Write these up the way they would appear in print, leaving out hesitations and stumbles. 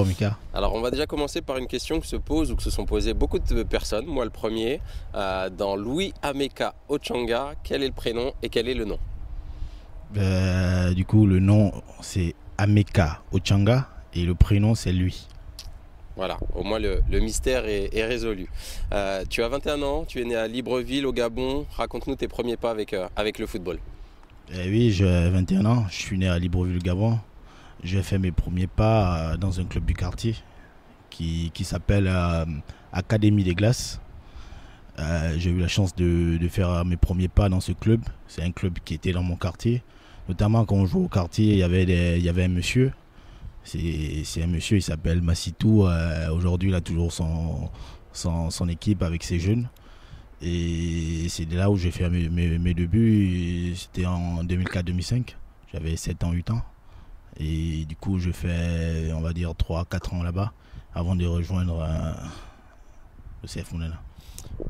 Bonjour Mika. Alors on va déjà commencer par une question que se pose ou que se sont posées beaucoup de personnes, moi le premier. Dans Louis Ameka Ochanga, quel est le prénom et quel est le nom? Du coup, le nom c'est Ameka Ochanga et le prénom c'est lui. Voilà, au moins le mystère est résolu. Tu as 21 ans, tu es né à Libreville au Gabon. Raconte-nous tes premiers pas avec le football. Oui, j'ai 21 ans, je suis né à Libreville, Gabon. J'ai fait mes premiers pas dans un club du quartier qui s'appelle Académie des Glaces. J'ai eu la chance de faire mes premiers pas dans ce club. C'est un club qui était dans mon quartier. Notamment quand on jouait au quartier, il y avait un monsieur. C'est un monsieur, il s'appelle Massitou. Aujourd'hui, il a toujours son équipe avec ses jeunes. Et c'est là où j'ai fait mes débuts. C'était en 2004-2005. J'avais 7 ans, 8 ans. Et du coup, je fais, on va dire, 3-4 ans là-bas avant de rejoindre le CF Mounana.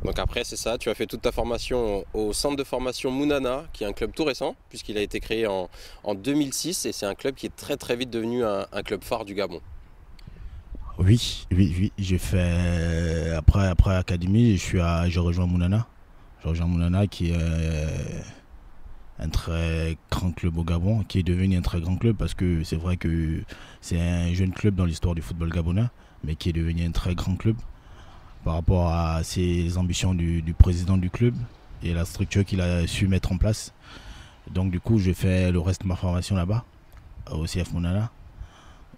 Donc après c'est ça, tu as fait toute ta formation au centre de formation Mounana, qui est un club tout récent, puisqu'il a été créé en 2006 et c'est un club qui est très très vite devenu un club phare du Gabon. Oui, oui, oui. J'ai fait, après Académie, j'ai rejoint Mounana. J'ai rejoint Mounana qui est un très grand club au Gabon, qui est devenu un très grand club parce que c'est vrai que c'est un jeune club dans l'histoire du football gabonais, mais qui est devenu un très grand club par rapport à ses ambitions du président du club et la structure qu'il a su mettre en place. Donc du coup, j'ai fait le reste de ma formation là-bas, au CF Mounana.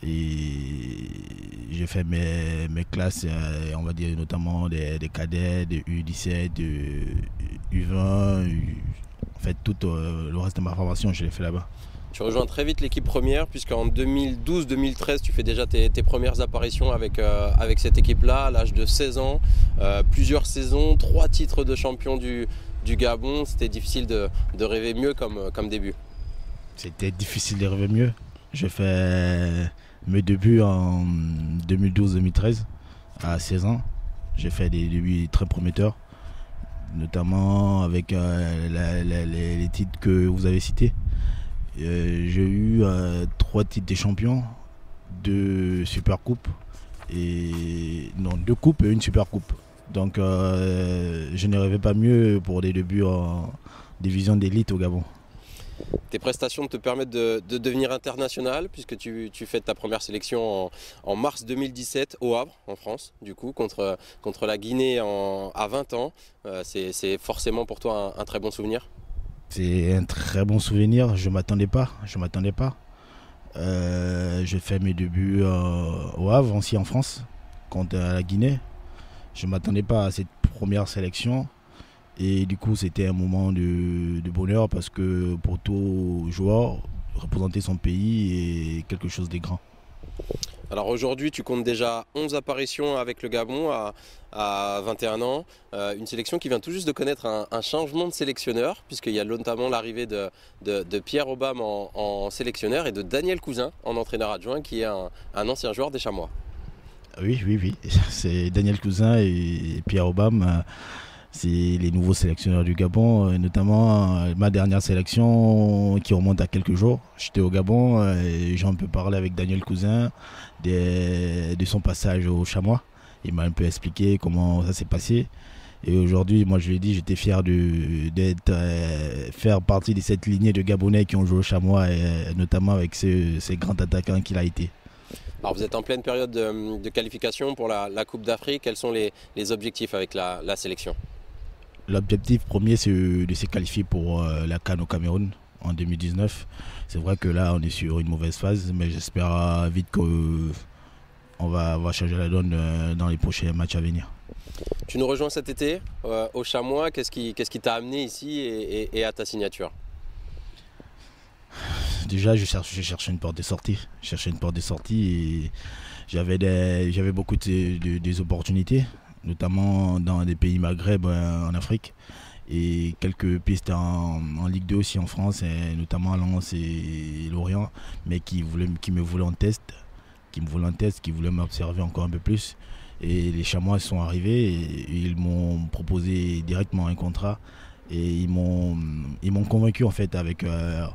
Et j'ai fait mes classes, on va dire notamment des cadets, des U17, des U20. En fait, tout le reste de ma formation, je l'ai fait là-bas. Tu rejoins très vite l'équipe première, puisqu'en 2012-2013, tu fais déjà tes premières apparitions avec cette équipe-là, à l'âge de 16 ans. Plusieurs saisons, 3 titres de champion du Gabon. C'était difficile de rêver mieux comme début. C'était difficile de rêver mieux. J'ai fait mes débuts en 2012-2013, à 16 ans. J'ai fait des débuts très prometteurs, notamment avec les titres que vous avez cités. J'ai eu 3 titres de champion, 2 super coupes et non 2 coupes et une super coupe. Donc je ne rêvais pas mieux pour des débuts en division d'élite au Gabon. Tes prestations te permettent de devenir international, puisque tu fais ta première sélection en mars 2017 au Havre, en France, du coup, contre la Guinée à 20 ans. C'est forcément pour toi un très bon souvenir. C'est un très bon souvenir, je m'attendais pas. J'ai fait mes débuts au Havre, aussi en France, contre la Guinée. Je m'attendais pas à cette première sélection. Et du coup, c'était un moment de bonheur parce que pour tout joueur, représenter son pays est quelque chose de grand. Alors aujourd'hui, tu comptes déjà 11 apparitions avec le Gabon à 21 ans. Une sélection qui vient tout juste de connaître un changement de sélectionneur, puisqu'il y a notamment l'arrivée de Pierre Aubame en sélectionneur et de Daniel Cousin en entraîneur adjoint, qui est un ancien joueur des Chamois. Oui, oui, oui. C'est Daniel Cousin et Pierre Aubame. C'est les nouveaux sélectionneurs du Gabon, notamment ma dernière sélection qui remonte à quelques jours. J'étais au Gabon et j'ai un peu parlé avec Daniel Cousin de son passage au Chamois. Il m'a un peu expliqué comment ça s'est passé. Et aujourd'hui, moi je lui ai dit, j'étais fier d'être faire partie de cette lignée de Gabonais qui ont joué au Chamois, et notamment avec ces grands attaquants qu'il a été. Alors vous êtes en pleine période de qualification pour la Coupe d'Afrique. Quels sont les objectifs avec la sélection? L'objectif premier, c'est de se qualifier pour la CAN au Cameroun en 2019. C'est vrai que là, on est sur une mauvaise phase, mais j'espère vite qu'on va changer la donne dans les prochains matchs à venir. Tu nous rejoins cet été au Chamois. Qu'est-ce qui t'a amené ici et à ta signature? Déjà, je cherchais une porte de sortie. Je cherchais une porte de sortie et j'avais beaucoup des opportunités, notamment dans des pays Maghreb, en Afrique, et quelques pistes en Ligue 2 aussi en France, et notamment à Lens et Lorient, mais qui me voulaient en test, qui voulaient m'observer encore un peu plus. Et les Chamois sont arrivés et ils m'ont proposé directement un contrat et ils m'ont convaincu en fait avec la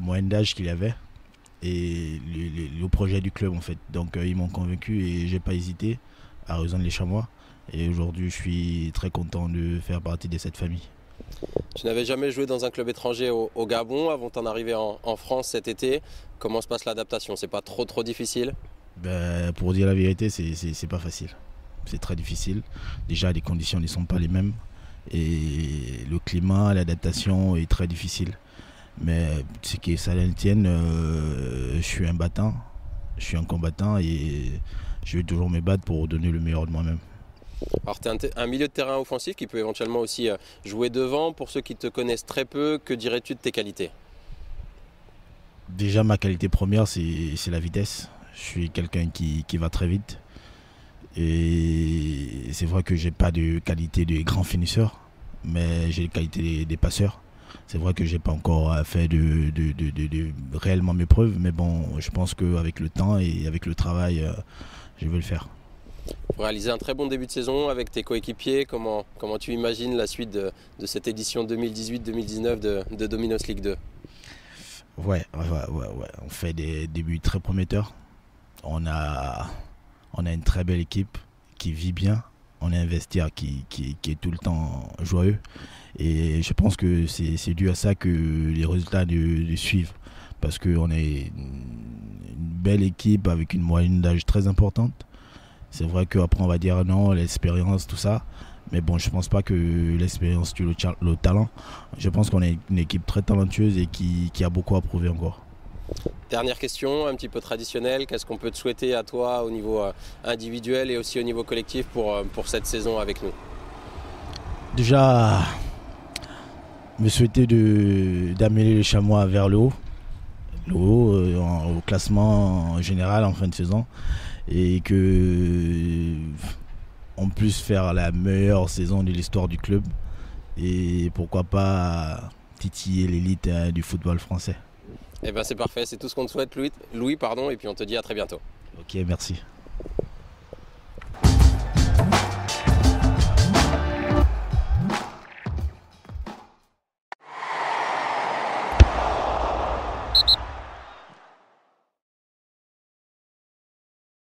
moyenne d'âge qu'il avait. et le projet du club en fait. Donc ils m'ont convaincu et j'ai pas hésité à rejoindre les Chamois. Et aujourd'hui, je suis très content de faire partie de cette famille. Tu n'avais jamais joué dans un club étranger au Gabon avant ton arrivée en France cet été. Comment se passe l'adaptation? C'est pas trop difficile? Ben, pour dire la vérité, c'est pas facile. C'est très difficile. Déjà, les conditions ne sont pas les mêmes. Et le climat, l'adaptation est très difficile. Mais ce qui est ça le tienne, je suis un battant, je suis un combattant et je vais toujours me battre pour donner le meilleur de moi-même. Alors tu es un milieu de terrain offensif qui peut éventuellement aussi jouer devant. Pour ceux qui te connaissent très peu, que dirais-tu de tes qualités? Déjà, ma qualité première, c'est la vitesse. Je suis quelqu'un qui va très vite. Et c'est vrai que j'ai pas de qualité de grand finisseur, mais j'ai les qualités des passeurs. C'est vrai que j'ai pas encore fait de réellement mes preuves, mais bon, je pense qu'avec le temps et avec le travail, je vais le faire. Pour réaliser un très bon début de saison avec tes coéquipiers, comment tu imagines la suite de cette édition 2018-2019 de Dominos League 2? Ouais. On fait des débuts très prometteurs. On a une très belle équipe qui vit bien. On a un vestiaire qui est tout le temps joyeux. Et je pense que c'est dû à ça que les résultats de suivent. Parce qu'on est une belle équipe avec une moyenne d'âge très importante. C'est vrai qu'après on va dire non, l'expérience, tout ça. Mais bon, je pense pas que l'expérience tue le talent. Je pense qu'on est une équipe très talentueuse et qui a beaucoup à prouver encore. Dernière question, un petit peu traditionnelle. Qu'est-ce qu'on peut te souhaiter à toi au niveau individuel et aussi au niveau collectif pour cette saison avec nous? Déjà, me souhaiter d'amener les Chamois vers le haut. Au classement en général en fin de saison. Et que on puisse faire la meilleure saison de l'histoire du club et pourquoi pas titiller l'élite du football français. Eh bien c'est parfait, c'est tout ce qu'on te souhaite Louis, et puis on te dit à très bientôt. Ok, merci.